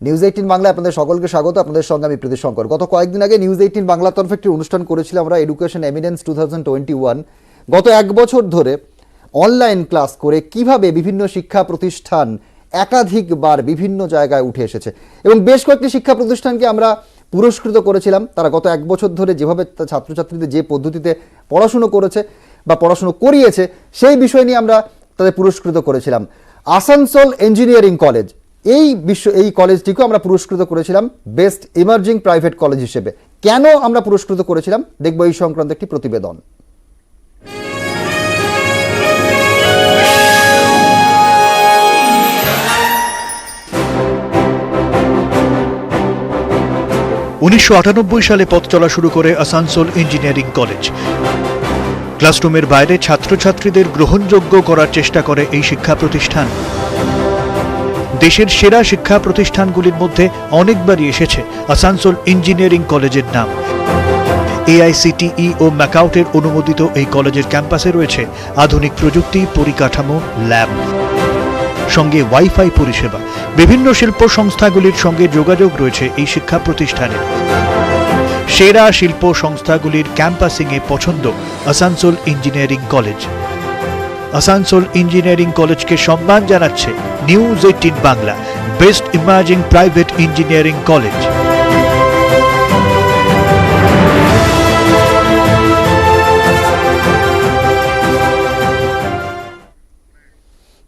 News 18 বাংলায় আপনাদের সকলকে স্বাগত। আপনাদের সঙ্গে আমি প্রীতি শঙ্কর। গত কয়েকদিন আগে নিউজ 18 বাংলার তরফে একটি অনুষ্ঠান করেছিলাম আমরা, এডুকেশন এমিনেন্স 2021। গত এক বছর ধরে অনলাইন ক্লাস করে কিভাবে বিভিন্ন শিক্ষা প্রতিষ্ঠান একাধিকবার বিভিন্ন জায়গায় উঠে এসেছে এবং বেশ কয়েকটি শিক্ষা প্রতিষ্ঠানকে আমরা পুরস্কৃত করেছিলাম। তারা গত এক বছর ধরে যেভাবে ছাত্রছাত্রীদের যে পদ্ধতিতে পড়াশুনো করেছে বা পড়াশুনো করিয়েছে সেই বিষয় নিয়ে আমরা তাদের পুরস্কৃত করেছিলাম। আসানসোল ইঞ্জিনিয়ারিং কলেজ, এই কলেজটিকেও আমরা পুরস্কৃত করেছিলাম বেস্ট ইমার্জিং প্রাইভেট কলেজ হিসেবে। কেন আমরা পুরস্কৃত করেছিলাম দেখবো এই সংক্রান্ত একটি প্রতিবেদন। উনিশশো সালে পথ চলা শুরু করে আসানসোল ইঞ্জিনিয়ারিং কলেজ। ক্লাসরুমের বাইরে ছাত্রছাত্রীদের গ্রহণযোগ্য করার চেষ্টা করে এই শিক্ষা প্রতিষ্ঠান। দেশের সেরা শিক্ষা প্রতিষ্ঠানগুলির মধ্যে অনেকবারই এসেছে আসানসোল ইঞ্জিনিয়ারিং কলেজের নাম। AICTE ও ম্যাকাউটের অনুমোদিত এই কলেজের ক্যাম্পাসে রয়েছে আধুনিক প্রযুক্তি, পরিকাঠামো, ল্যাব, সঙ্গে ওয়াইফাই পরিষেবা। বিভিন্ন শিল্প সংস্থাগুলির সঙ্গে যোগাযোগ রয়েছে এই শিক্ষা প্রতিষ্ঠানের। সেরা শিল্প সংস্থাগুলির ক্যাম্পাসিংয়ে পছন্দ Asansol engineering college. Asansol engineering কলেজকে সম্মান জানাচ্ছে news 18 Bangla best emerging private engineering college.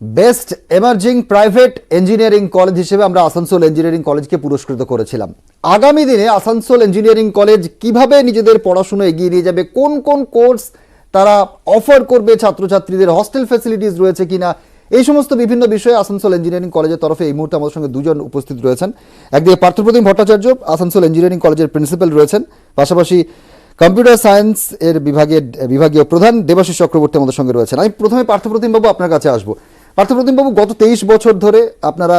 Best emerging private engineering college হিসেবে আমরা আসানসোল ইঞ্জিনিয়ারিং কলেজকে পুরস্কৃত করেছিলাম। আগামী দিনে আসানসোল ইঞ্জিনিয়ারিং কলেজ কিভাবে নিজেদের পড়াশোনা এগিয়ে নিয়ে যাবে, কোন কোন কোর্স তারা অফার করবে ছাত্রছাত্রীদের, হস্টেল ফ্যাসিলিটিস রয়েছে কিনা, এই সমস্ত বিভিন্ন বিষয়ে আসানসোল ইঞ্জিনিয়ারিং কলেজের তরফে এই মুহূর্তে আমাদের সঙ্গে দুজন উপস্থিত রয়েছেন। একদিকে পার্থপ্রতিম ভট্টাচার্য, আসানসোল ইঞ্জিনিয়ারিং কলেজের প্রিন্সিপাল রয়েছেন, পাশাপাশি কম্পিউটার সায়েন্স এর বিভাগীয় প্রধান দেবাশিস চক্রবর্তী আমাদের সঙ্গে রয়েছেন। আমি প্রথমে পার্থপ্রতিম বাবু আপনার কাছে আসবো। পার্থপ্রতিম বাবু, গত 23 বছর ধরে আপনারা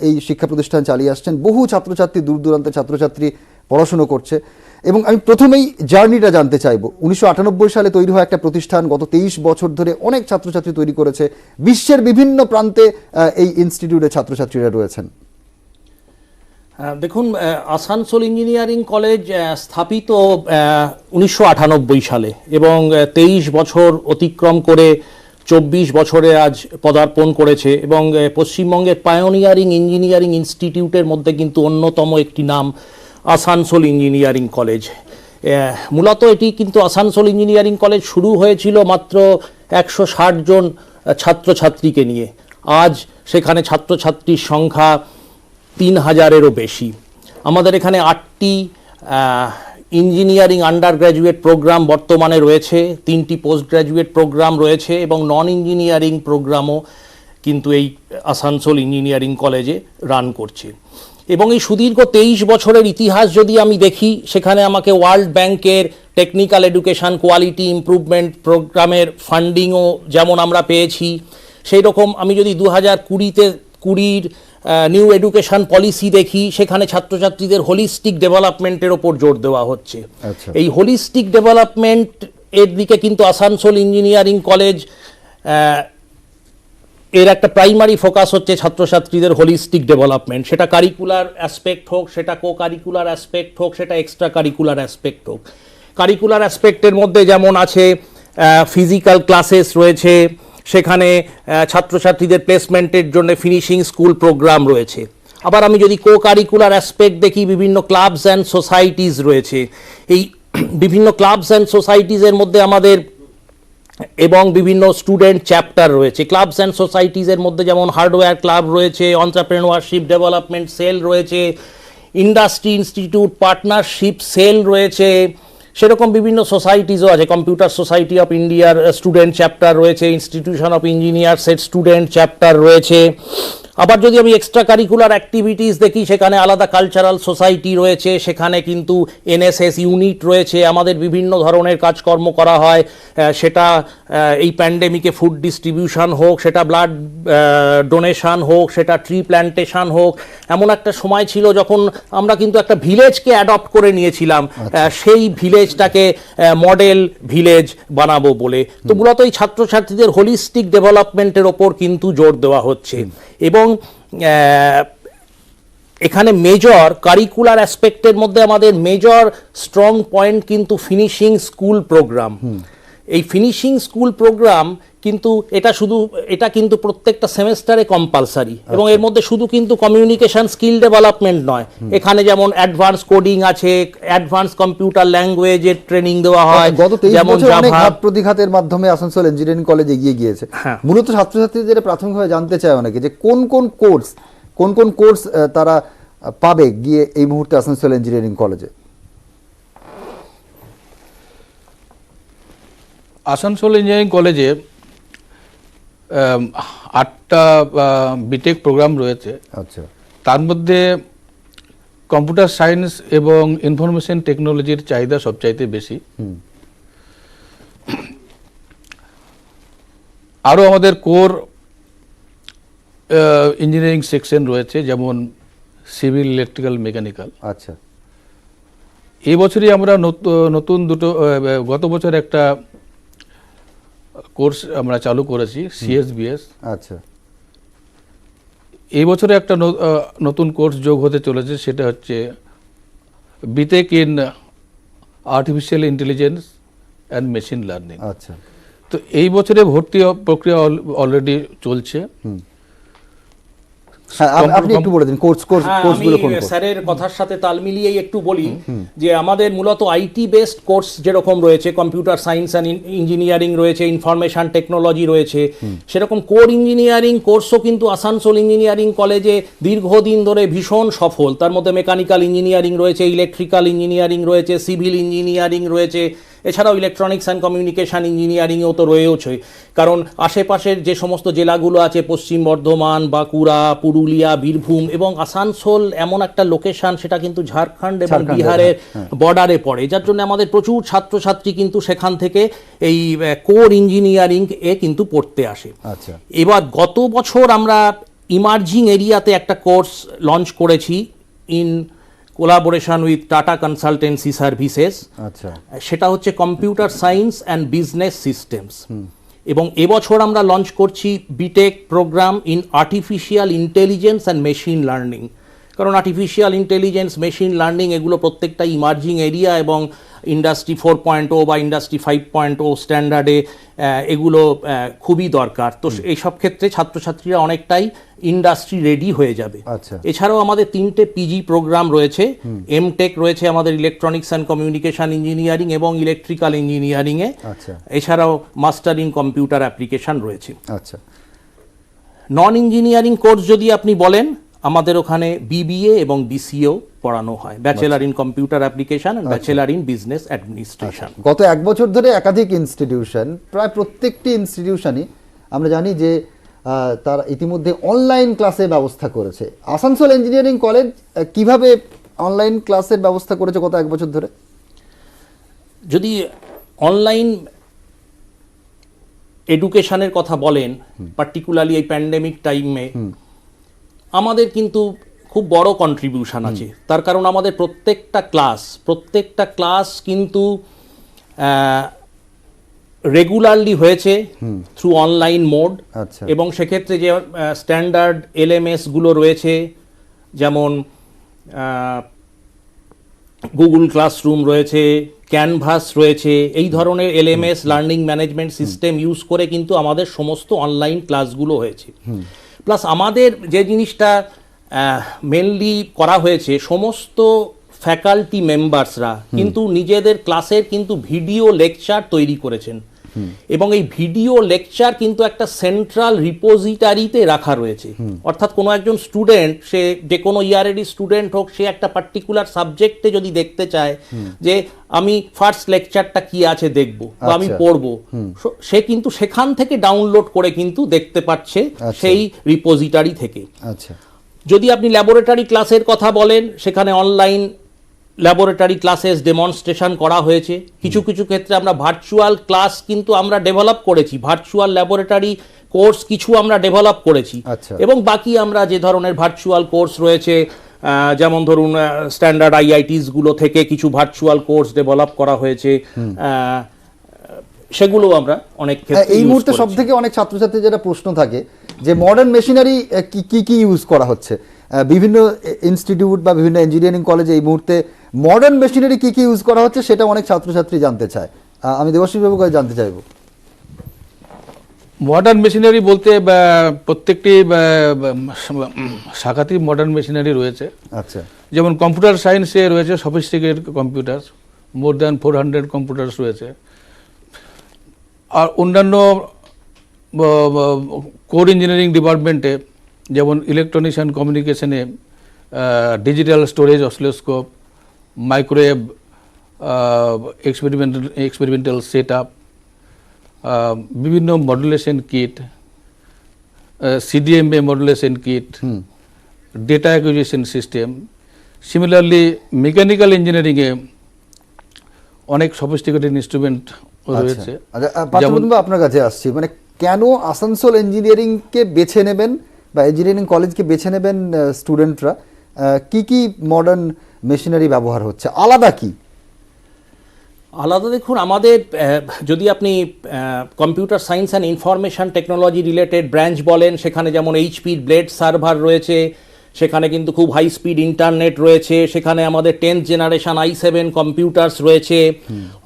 এই শিক্ষা প্রতিষ্ঠান চালিয়ে আসছেন, বহু ছাত্রছাত্রী, দূর দূরান্তের ছাত্রছাত্রী পড়াশুনো করছে এবং আমি প্রথমেই জার্নিটা জানতে চাইবো। 1998 সালে তৈরি হওয়া একটা প্রতিষ্ঠান গত 23 বছর ধরে অনেক ছাত্রছাত্রী তৈরি করেছে, বিশ্বের বিভিন্ন প্রান্তে এই ইনস্টিটিউটের ছাত্রছাত্রীরা রয়েছেন। দেখুন, আসানসোল ইঞ্জিনিয়ারিং কলেজ স্থাপিত 1998 সালে এবং 23 বছর অতিক্রম করে 24 বছরে আজ পদার্পণ করেছে এবং পশ্চিমবঙ্গের পায়োনিয়ারিং ইঞ্জিনিয়ারিং ইনস্টিটিউটের মধ্যে কিন্তু অন্যতম একটি নাম আসানসোল ইঞ্জিনিয়ারিং কলেজ। মূলত এটি কিন্তু আসানসোল ইঞ্জিনিয়ারিং কলেজ শুরু হয়েছিল মাত্র 160 জন ছাত্রছাত্রীকে নিয়ে। আজ সেখানে ছাত্রছাত্রীর সংখ্যা 3000-এরও বেশি। আমাদের এখানে 8টি ইঞ্জিনিয়ারিং আন্ডার গ্র্যাজুয়েট প্রোগ্রাম বর্তমানে রয়েছে, 3টি পোস্ট গ্র্যাজুয়েট প্রোগ্রাম রয়েছে এবং নন ইঞ্জিনিয়ারিং প্রোগ্রামও কিন্তু এই আসানসোল ইঞ্জিনিয়ারিং কলেজে রান করছে। এবং এই সুদীর্ঘ 23 বছরের ইতিহাস যদি আমি দেখি, সেখানে আমাকে ওয়ার্ল্ড ব্যাংকের টেকনিক্যাল এডুকেশন কোয়ালিটি ইমপ্রুভমেন্ট প্রোগ্রামের ফান্ডিংও যেমন আমরা পেয়েছি, সেই রকম আমি যদি 2020 নিউ এডুকেশন পলিসি দেখি, সেখানে ছাত্রছাত্রীদের হোলিস্টিক ডেভেলপমেন্টের ওপর জোর দেওয়া হচ্ছে। এই হোলিস্টিক ডেভেলপমেন্ট এর দিকে কিন্তু আসানসোল ইঞ্জিনিয়ারিং কলেজ এর একটা প্রাইমারি ফোকাস হচ্ছে ছাত্রছাত্রীদের হোলিস্টিক ডেভেলপমেন্ট। সেটা কারিকুলার অ্যাসপেক্ট হোক, সেটা কো কারিকুলার অ্যাসপেক্ট হোক, সেটা এক্সট্রা কারিকুলার অ্যাসপেক্ট হোক। কারিকুলার অ্যাসপেক্টের মধ্যে যেমন আছে ফিজিক্যাল ক্লাসেস রয়েছে, সেখানে ছাত্রছাত্রীদের প্লেসমেন্টের জন্য ফিনিশিং স্কুল প্রোগ্রাম রয়েছে। আবার আমি যদি কো কারিকুলার অ্যাসপেক্ট দেখি, বিভিন্ন ক্লাবস অ্যান্ড সোসাইটিস রয়েছে। এই বিভিন্ন ক্লাবস অ্যান্ড সোসাইটিসের মধ্যে আমাদের এবং বিভিন্ন স্টুডেন্ট চ্যাপ্টার রয়েছে। ক্লাবস অ্যান্ড সোসাইটিসের মধ্যে যেমন হার্ডওয়্যার ক্লাব রয়েছে, এন্টারপ্রেনিউরশিপ ডেভেলপমেন্ট সেল রয়েছে, ইন্ডাস্ট্রি ইনস্টিটিউট পার্টনারশিপ সেল রয়েছে, সেরকম বিভিন্ন সোসাইটিসও আছে। কম্পিউটার সোসাইটি অফ ইন্ডিয়ার স্টুডেন্ট চ্যাপ্টার রয়েছে, ইনস্টিটিউশন অফ ইঞ্জিনিয়ার্সের স্টুডেন্ট চ্যাপ্টার রয়েছে। আবার যদি আমি এক্সট্রা কারিকুলার অ্যাক্টিভিটিস দেখি, সেখানে আলাদা কালচারাল সোসাইটি রয়েছে, সেখানে কিন্তু NSS ইউনিট রয়েছে, আমাদের বিভিন্ন ধরনের কাজকর্ম করা হয়। সেটা এই প্যান্ডেমিকে ফুড ডিস্ট্রিবিউশন হোক, সেটা ব্লাড ডোনেশন হোক, সেটা ট্রি প্ল্যান্টেশন হোক। এমন একটা সময় ছিল যখন আমরা কিন্তু একটা ভিলেজকে অ্যাডপ্ট করে নিয়েছিলাম, সেই ভিলেজটাকে মডেল ভিলেজ বানাবো বলে। তো মূলত এই ছাত্রছাত্রীদের হোলিস্টিক ডেভেলপমেন্টের ওপর কিন্তু জোর দেওয়া হচ্ছে এবং এখানে মেজর কারিকুলার অ্যাসপেক্টের মধ্যে আমাদের মেজর স্ট্রং পয়েন্ট কিন্তু ফিনিশিং স্কুল প্রোগ্রাম। এই ফিনিশিং স্কুল প্রোগ্রাম কিন্তু এটা কিন্তু প্রত্যেকটা সেমেস্টারে কম্পালসারি, এবং এর মধ্যে শুধু কিন্তু কমিউনিকেশন স্কিল ডেভেলপমেন্ট নয়, এখানে যেমন অ্যাডভান্স কোডিং আছে, অ্যাডভান্স কম্পিউটার ল্যাঙ্গুয়েজের ট্রেনিং দেওয়া হয়, গত 23 যেমন বছর অনেক জাভা। ঘাত প্রতিঘাতের মাধ্যমে আসানসোল ইঞ্জিনিয়ারিং কলেজ এগিয়ে গিয়েছে। হ্যাঁ। মূলত ছাত্রছাত্রীদের প্রাথমিকভাবে জানতে চায় অনেকে যে কোন কোন কোর্স তারা পাবে গিয়ে এই মুহূর্তে আসানসোল ইঞ্জিনিয়ারিং কলেজে। আসানসোল ইঞ্জিনিয়ারিং কলেজে 8টা বিটেক প্রোগ্রাম রয়েছে। আচ্ছা, তার মধ্যে কম্পিউটার সায়েন্স এবং ইনফরমেশন টেকনোলজির চাহিদা সবচাইতে বেশি। আরও আমাদের কোর ইঞ্জিনিয়ারিং সেকশন রয়েছে, যেমন সিভিল, ইলেকট্রিক্যাল, মেকানিক্যাল। আচ্ছা, এই বছরই আমরা নতুন দুটো, গত বছর একটা কোর্স আমরা চালু করেছি, সিএসবিএস। আচ্ছা, এই বছরে একটা নতুন কোর্স যোগ হতে চলেছে, সেটা হচ্ছে BTech in artificial intelligence and machine learning. আচ্ছা। তো এই বছরে ভর্তি প্রক্রিয়া অলরেডি চলছে। হ্যাঁ, আপনি একটু বলে দিন কোর্সগুলো কোন কোর্স? স্যারের কথার সাথে তাল মিলিয়েই একটু বলি যে আমাদের মূলত আইটি বেসড কোর্স যেরকম রয়েছে, কম্পিউটার সায়েন্স অ্যান্ড ইঞ্জিনিয়ারিং রয়েছে, ইনফরমেশন টেকনোলজি রয়েছে, সেরকম কোর ইঞ্জিনিয়ারিং কোর্সও কিন্তু আসানসোল ইঞ্জিনিয়ারিং কলেজে দীর্ঘদিন ধরে ভীষণ সফল। তার মধ্যে মেকানিক্যাল ইঞ্জিনিয়ারিং রয়েছে, ইলেকট্রিক্যাল ইঞ্জিনিয়ারিং রয়েছে, সিভিল ইঞ্জিনিয়ারিং রয়েছে, এছাড়াও ইলেকট্রনিক্স অ্যান্ড কমিউনিকেশন ইঞ্জিনিয়ারিংও তো রয়েছে। কারণ আশেপাশের যে সমস্ত জেলাগুলো আছে, পশ্চিম বর্ধমান, বাঁকুড়া, পুরুলিয়া, বীরভূম এবং আসানসোল এমন একটা লোকেশন, সেটা কিন্তু ঝাড়খণ্ড এবং বিহারের বর্ডারে পড়ে, যার জন্য আমাদের প্রচুর ছাত্রছাত্রী কিন্তু সেখান থেকে এই কোর ইঞ্জিনিয়ারিং এ কিন্তু পড়তে আসে। আচ্ছা, এবার গত বছর আমরা ইমার্জিং এরিয়াতে একটা কোর্স লঞ্চ করেছি in collaboration with Tata consultancy services. আচ্ছা, সেটা হচ্ছে computer science and business systems, এবং এবছর আমরা লঞ্চ করছি BTech programme in artificial intelligence and machine learning. কারণ আর্টিফিশিয়াল ইন্টেলিজেন্স, মেশিন লার্নিং এগুলো প্রত্যেকটা ইমার্জিং এরিয়া, এবং ইন্ডাস্ট্রি 4.0 বা ইন্ডাস্ট্রি 5.0 স্ট্যান্ডার্ডে এগুলো খুবই দরকার। তো এইসব ক্ষেত্রে ছাত্রছাত্রীরা অনেকটাই ইন্ডাস্ট্রি রেডি হয়ে যাবে। আচ্ছা। এছাড়াও আমাদের 3টে পিজি প্রোগ্রাম রয়েছে, এমটেক রয়েছে আমাদের ইলেকট্রনিক্স অ্যান্ড কমিউনিকেশন ইঞ্জিনিয়ারিং এবং ইলেকট্রিক্যাল ইঞ্জিনিয়ারিংয়ে। আচ্ছা, এছাড়াও মাস্টার ইন কম্পিউটার অ্যাপ্লিকেশন রয়েছে। আচ্ছা। নন ইঞ্জিনিয়ারিং কোর্স যদি আপনি বলেন, আমাদের ওখানে বিবিএ এবং বিসিএও পড়ানো হয়, bachelor in computer application and bachelor in business administration. গত 1 বছর ধরে একাধিক ইনস্টিটিউশন, প্রায় প্রত্যেকটি ইনস্টিটিউশনই আমরা জানি যে তারা ইতিমধ্যে অনলাইন ক্লাসের ব্যবস্থা করেছে। আসানসোল ইঞ্জিনিয়ারিং কলেজ কিভাবে অনলাইন ক্লাসের ব্যবস্থা করেছে গত 1 বছর ধরে? যদি অনলাইন এডুকেশনের কথা বলেন, পার্টিকুলারলি এই প্যান্ডেমিক টাইমে আমাদের কিন্তু খুব বড় কন্ট্রিবিউশন আছে। তার কারণ আমাদের প্রত্যেকটা ক্লাস কিন্তু রেগুলারলি হয়েছে থ্রু অনলাইন মোড। আচ্ছা। এবং সেক্ষেত্রে যে স্ট্যান্ডার্ড এলএমএস গুলো রয়েছে, যেমন গুগল ক্লাসরুম রয়েছে, ক্যানভাস রয়েছে, এই ধরনের LMS learning management system use করে কিন্তু আমাদের সমস্ত অনলাইন ক্লাসগুলো হয়েছে। প্লাস আমাদের যে জিনিসটা মেনলি করা হয়েছে, সমস্ত ফ্যাকাল্টি মেম্বার্সরা কিন্তু নিজেদের ক্লাসের কিন্তু ভিডিও লেকচার তৈরি করেছেন, এবং এই ভিডিও লেকচার কিন্তু একটা সেন্ট্রাল রিপোজিটারিতে রাখা রয়েছে। অর্থাৎ কোনো একজন স্টুডেন্ট, সে যে কোনো ইয়ারেরই স্টুডেন্ট হোক, সে একটা পার্টিকুলার সাবজেক্টে যদি দেখতে চায় যে আমি ফার্স্ট লেকচারটা কি আছে দেখব বা আমি পড়বো, সে কিন্তু সেখান থেকে ডাউনলোড করে কিন্তু দেখতে পাচ্ছে সেই রিপোজিটারি থেকে। আচ্ছা। যদি আপনি ল্যাবরেটরি ক্লাসের কথা বলেন, সেখানে অনলাইন ল্যাবরেটরি ক্লাসেস ডেমনস্ট্রেশন করা হয়েছে। কিছু কিছু ক্ষেত্রে আমরা ভার্চুয়াল ক্লাস কিন্তু আমরা ডেভেলপ করেছি, ভার্চুয়াল ল্যাবরেটরি কোর্স কিছু আমরা ডেভেলপ করেছি। আচ্ছা। এবং বাকি আমরা যে ধরনের ভার্চুয়াল কোর্স রয়েছে, যেমন ধরুন স্ট্যান্ডার্ড আইআইটিস গুলো থেকে কিছু ভার্চুয়াল কোর্স ডেভেলপ করা হয়েছে, সেগুলো আমরা অনেক ক্ষেত্রে এই মুহূর্তে সবথেকে অনেক ছাত্রছাত্রী যেটা প্রশ্ন থাকে যে মডার্ন মেশিনারি কি কি ইউজ করা হচ্ছে, বিভিন্ন ইনস্টিটিউট বা বিভিন্ন ইঞ্জিনিয়ারিং কলেজে এই মুহূর্তে মডার্ন মেশিনারি কি কি ইউজ করা হচ্ছে সেটা অনেক ছাত্রছাত্রী জানতে চায়। আমি দেবাশিস বাবুর কাছে জানতে চাইবো। মডার্ন মেশিনারি বলতে প্রত্যেকটি শাখাতেই মডার্ন মেশিনারি রয়েছে। আচ্ছা, যেমন কম্পিউটার সায়েন্সে রয়েছে sophisticated computer, more than 400 computers রয়েছে। আর অন্যান্য কোর ইঞ্জিনিয়ারিং ডিপার্টমেন্টে যেমন ইলেকট্রনিক্স অ্যান্ড কমিউনিকেশনে digital storage, oscilloscope, microwave, experimental set up, বিভিন্ন modulation kit, CDMA modulation kit, data acquisition system. Similarly mechanical ইঞ্জিনিয়ারিংয়ে অনেক সফিস্টিকেটেড ইনস্ট্রুমেন্ট রয়েছে। যেমন আপনার কাছে আসছি, মানে কেন আসানসোল ইঞ্জিনিয়ারিংকে বেছে নেবেন বা ইঞ্জিনিয়ারিং কলেজকে বেছে নেবেন স্টুডেন্টরা? কি কি মডার্ন মেশিনারি ব্যবহার হচ্ছে, আলাদা কি? আলাদা দেখুন, আমাদের যদি আপনি computer science and information technology related branch বলেন, সেখানে যেমন এইচপির ব্লেড সার্ভার রয়েছে, সেখানে কিন্তু খুব হাই স্পিড ইন্টারনেট রয়েছে, সেখানে আমাদের 10th জেনারেশন i7 কম্পিউটার্স রয়েছে।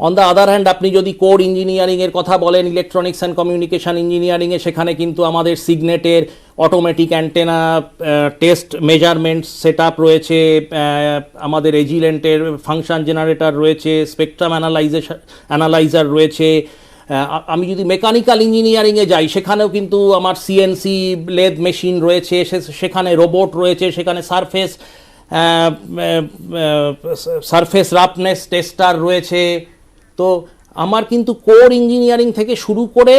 অন দ্য আদার হ্যান্ড আপনি যদি কোর ইঞ্জিনিয়ারিংয়ের কথা বলেন, ইলেকট্রনিক্স অ্যান্ড কমিউনিকেশন ইঞ্জিনিয়ারিংয়ে, সেখানে কিন্তু আমাদের সিগনেটের automatic antenna test measurement set up রয়েছে, আমাদের এজিলেন্টের ফাংশন জেনারেটর রয়েছে, স্পেকট্রাম অ্যানালাইজার রয়েছে। আমি যদি মেকানিক্যাল ইঞ্জিনিয়ারিংয়ে যাই, সেখানেও কিন্তু আমার সিএনসি লেদ মেশিন রয়েছে, সেখানে রোবট রয়েছে, সেখানে সারফেস রাফনেস টেস্টার রয়েছে। তো আমার কিন্তু কোর ইঞ্জিনিয়ারিং থেকে শুরু করে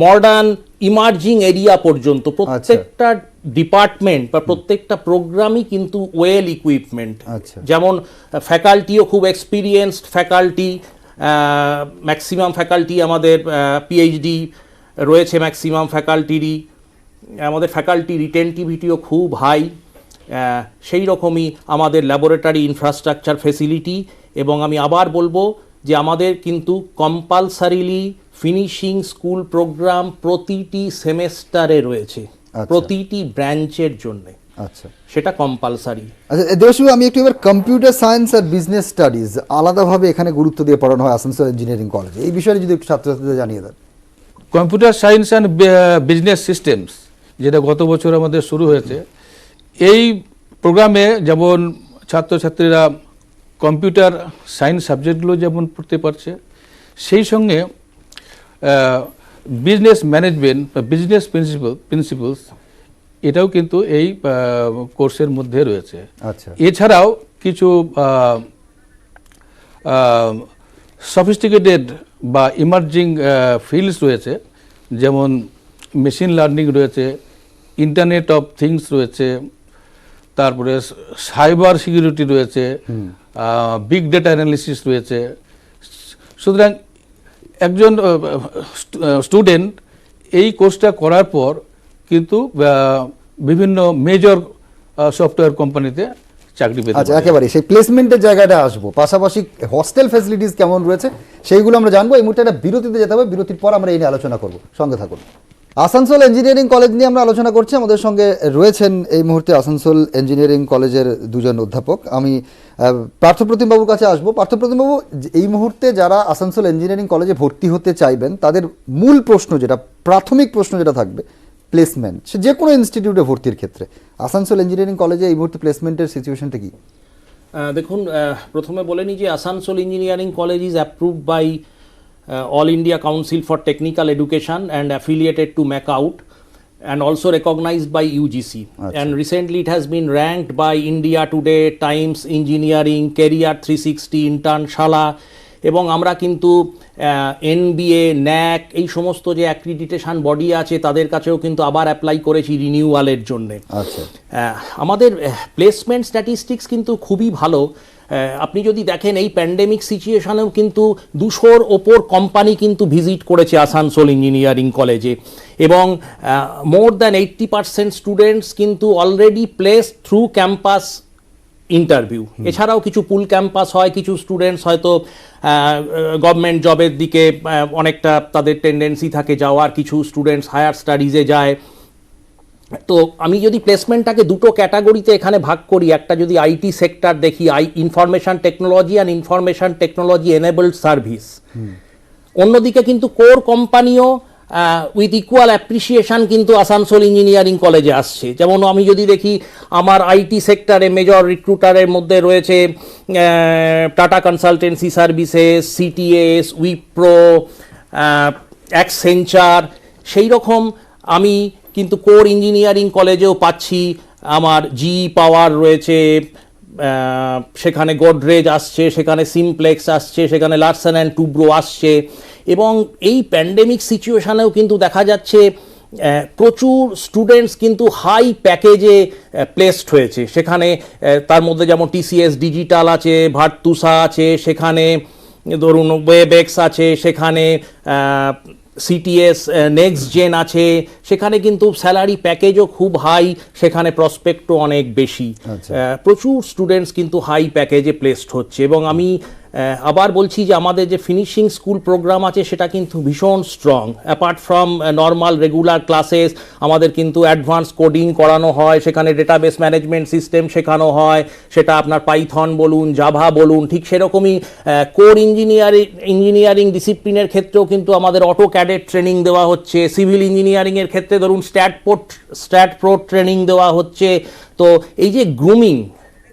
মডার্ন ইমার্জিং এরিয়া পর্যন্ত প্রত্যেকটা ডিপার্টমেন্ট বা প্রত্যেকটা প্রোগ্রামই কিন্তু ওয়েল ইকুইপমেন্ট। যেমন ফ্যাকাল্টিও খুব এক্সপিরিয়েন্সড ফ্যাকাল্টি, ম্যাক্সিমাম ফ্যাকাল্টি আমাদের পিএইচডি রয়েছে ম্যাক্সিমাম ফ্যাকাল্টিরই। আমাদের ফ্যাকাল্টি রিটেনটিভিটিও খুব হাই। সেই রকমই আমাদের ল্যাবরেটরি ইনফ্রাস্ট্রাকচার ফেসিলিটি। এবং আমি আবার বলবো যে আমাদের কিন্তু কম্পালসারিলি ফিনিশিং স্কুল প্রোগ্রাম প্রতিটি সেমেস্টারে রয়েছে, প্রতিটি ব্রাঞ্চের জন্যে। আচ্ছা, সেটা কম্পালসারি। আচ্ছা দেবাশিস, আমি একটু এবার কম্পিউটার সায়েন্স আর বিজনেস স্টাডিজ আলাদাভাবে এখানে গুরুত্ব দিয়ে পড়ানো হয় আসানসোল ইঞ্জিনিয়ারিং কলেজে, এই বিষয়ে যদি একটু ছাত্রছাত্রীদের জানিয়ে দেন। Computer science and business systems, যেটা গত বছর আমাদের শুরু হয়েছে, এই প্রোগ্রামে যেমন ছাত্রছাত্রীরা কম্পিউটার সায়েন্স সাবজেক্টগুলো যেমন পড়তে পারছে, সেই সঙ্গে বিজনেস ম্যানেজমেন্ট বা বিজনেস প্রিন্সিপালস এটাও কিন্তু এই কোর্সের মধ্যে রয়েছে। আচ্ছা, এছাড়াও কিছু সফিস্টিকেটেড বা ইমার্জিং ফিল্ডস রয়েছে, যেমন মেশিন লার্নিং রয়েছে, ইন্টারনেট অফ থিংস রয়েছে, তারপরে সাইবার সিকিউরিটি রয়েছে, বিগ ডেটা অ্যানালিসিস রয়েছে। সুতরাং একজন স্টুডেন্ট এই কোর্সটা করার পর কিন্তু বিভিন্ন মেজর সফটওয়্যার কোম্পানিতে চাকরি পেতে। আচ্ছা, একেবারে সেই প্লেসমেন্টের জায়গাটা আসবো, পাশাপাশি হস্টেল ফ্যাসিলিটিস কেমন রয়েছে সেইগুলো আমরা জানবো। এই মুহূর্তে একটা বিরতিতে যেতে হবে, বিরতির পর আমরা এই নিয়ে আলোচনা করব, সঙ্গে থাকুন। আসানসোল ইঞ্জিনিয়ারিং কলেজ নিয়ে আমরা আলোচনা করছি। আমাদের সঙ্গে রয়েছেন এই মুহূর্তে আসানসোল ইঞ্জিনিয়ারিং কলেজের দুজন অধ্যাপক। আমি পার্থপ্রতিম বাবুর কাছে আসবো। পার্থপ্রতিম বাবু, এই মুহূর্তে যারা আসানসোল ইঞ্জিনিয়ারিং কলেজে ভর্তি হতে চাইবেন, তাদের মূল প্রশ্ন যেটা, প্রাথমিক প্রশ্ন যেটা থাকবে, প্লেসমেন্ট। সে যে কোনো ইনস্টিটিউটে ভর্তির ক্ষেত্রে আসানসোল ইঞ্জিনিয়ারিং কলেজে এই মুহূর্তে প্লেসমেন্টের সিচুয়েশনটা কি? দেখুন, প্রথমে বলে নিই যে Asansol engineering college is approved by All India Council for Technical Education and affiliated to MACOUT and also recognized by UGC. And recently it has been ranked by India Today, Times Engineering, Career 360, Internshala, এবং আমরা কিন্তু NBA, NAC এই সমস্ত যে accreditation body আছে তাদের কাছেও কিন্তু আবার অ্যাপ্লাই করেছি রিনিউয়ালের জন্যে। আচ্ছা, আমাদের প্লেসমেন্ট স্ট্যাটিস্টিক্স কিন্তু খুবই ভালো। আপনি যদি দেখেন এই প্যান্ডেমিক সিচুয়েশনেও কিন্তু 200-র ওপর কোম্পানি কিন্তু ভিজিট করেছে আসানসোল ইঞ্জিনিয়ারিং কলেজে, এবং মোর দ্যান 80% স্টুডেন্টস কিন্তু already place through campus interview. এছাড়াও কিছু পুল ক্যাম্পাস হয়, কিছু স্টুডেন্টস হয়তো গভর্নমেন্ট জবের দিকে অনেকটা তাদের টেন্ডেন্সি থাকে যাওয়ার, কিছু স্টুডেন্টস হায়ার স্টাডিজে যায়। তো আমি যদি প্লেসমেন্টটাকে দুটো ক্যাটাগরিতে এখানে ভাগ করি, একটা যদি আইটি সেক্টর দেখি, information technology and information technology enabled service, অন্যদিকে কিন্তু কোর কোম্পানিও উইথ ইকুয়াল অ্যাপ্রিসিয়েশন কিন্তু আসানসোল ইঞ্জিনিয়ারিং কলেজে আসছে। যেমন আমি যদি দেখি আমার আইটি সেক্টরে মেজর রিক্রুটারের মধ্যে রয়েছে tata consultancy services, CTS, Wipro, অ্যাক্সেঞ্চার। সেই রকম আমি কিন্তু কোর ইঞ্জিনিয়ারিং কলেজেও পাচ্ছি, আমার জি পাওয়ার রয়েছে, সেখানে গোদরেজ আসছে, সেখানে সিমপ্লেক্স আসছে, সেখানে লার্সেন অ্যান্ড টুব্রো আসছে। এবং এই প্যান্ডেমিক সিচুয়েশানেও কিন্তু দেখা যাচ্ছে প্রচুর স্টুডেন্টস কিন্তু হাই প্যাকেজে প্লেসড হয়েছে। সেখানে তার মধ্যে যেমন টিসিএস ডিজিটাল আছে, ভার্তুসা আছে, সেখানে ধরুন ওয়েবএক্স আছে, সেখানে সিটিএস নেক্সট জেন আছে, সেখানে কিন্তু স্যালারি প্যাকেজও খুব হাই, সেখানে প্রসপেক্টও অনেক বেশি। প্রচুর স্টুডেন্টস কিন্তু হাই প্যাকেজে প্লেসড হচ্ছে। এবং আমি আবার বলছি যে আমাদের যে ফিনিশিং স্কুল প্রোগ্রাম আছে সেটা কিন্তু ভীষণ strong. Apart from normal regular classes, আমাদের কিন্তু অ্যাডভান্স কোডিং করানো হয়, সেখানে ডেটাবেস ম্যানেজমেন্ট সিস্টেম শেখানো হয়, সেটা আপনার পাইথন বলুন, জাভা বলুন। ঠিক সেরকমই কোর ইঞ্জিনিয়ারিং ডিসিপ্লিনের ক্ষেত্রেও কিন্তু আমাদের অটো ক্যাডেট ট্রেনিং দেওয়া হচ্ছে, সিভিল ইঞ্জিনিয়ারিংয়ের ক্ষেত্রে ধরুন স্ট্যাট প্রো ট্রেনিং দেওয়া হচ্ছে। তো এই যে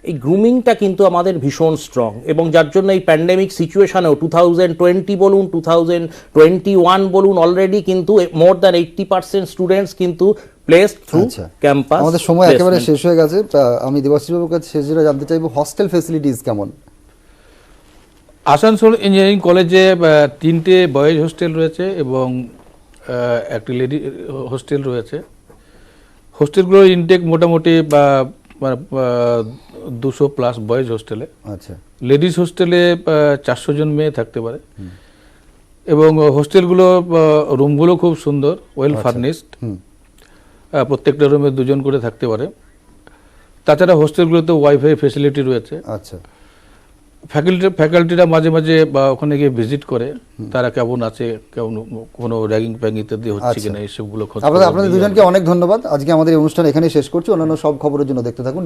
এই গ্রুমিংটা কিন্তু আমাদের ভীষণ স্ট্রং, এবং যার জন্য এই প্যান্ডেমিক সিচুয়েশনেও 2020 বলুন, 2021 বলুন, অলরেডি কিন্তু মোর দ্যান 80% স্টুডেন্টস কিন্তু প্লেসড থ্রু ক্যাম্পাস। আমাদের সময় একেবারে শেষ হয়ে গেছে। আমি দেবাশিস বাবুর কাছে শেষ যেটা জানতে চাইবো, হস্টেল ফেসিলিটিস কেমন? আসানসোল ইঞ্জিনিয়ারিং কলেজে 3টে বয়েজ হোস্টেল রয়েছে এবং একটি লেডি হোস্টেল রয়েছে। হোস্টেলগুলোর ইনটেক মোটামুটি 200+ বয়েজ হোস্টেলে। আচ্ছা। লেডিস হোস্টেলে 400 জন মেয়ে থাকতে পারে। এবং হোস্টেলগুলো রুমগুলো খুব সুন্দর, ওয়েল ফার্নিশড। প্রত্যেকটা রুমে 2 জন করে থাকতে পারে। তাছাড়া হোস্টেলগুলোতে ওয়াইফাই ফেসিলিটি রয়েছে। আচ্ছা। ফ্যাকাল্টিরা মাঝে মাঝে ওখানে গিয়ে ভিজিট করে, তারা কেমন আছে, কেমন কোনো র্যাগিং প্যাং ইত্যাদি হচ্ছে কিনা, এইসবগুলো খোঁজ। আপনাদের দুজনকে অনেক ধন্যবাদ। আজকে আমাদের এই অনুষ্ঠান এখানেই শেষ করছি। অন্যান্য সব খবরের জন্য দেখতে থাকুন।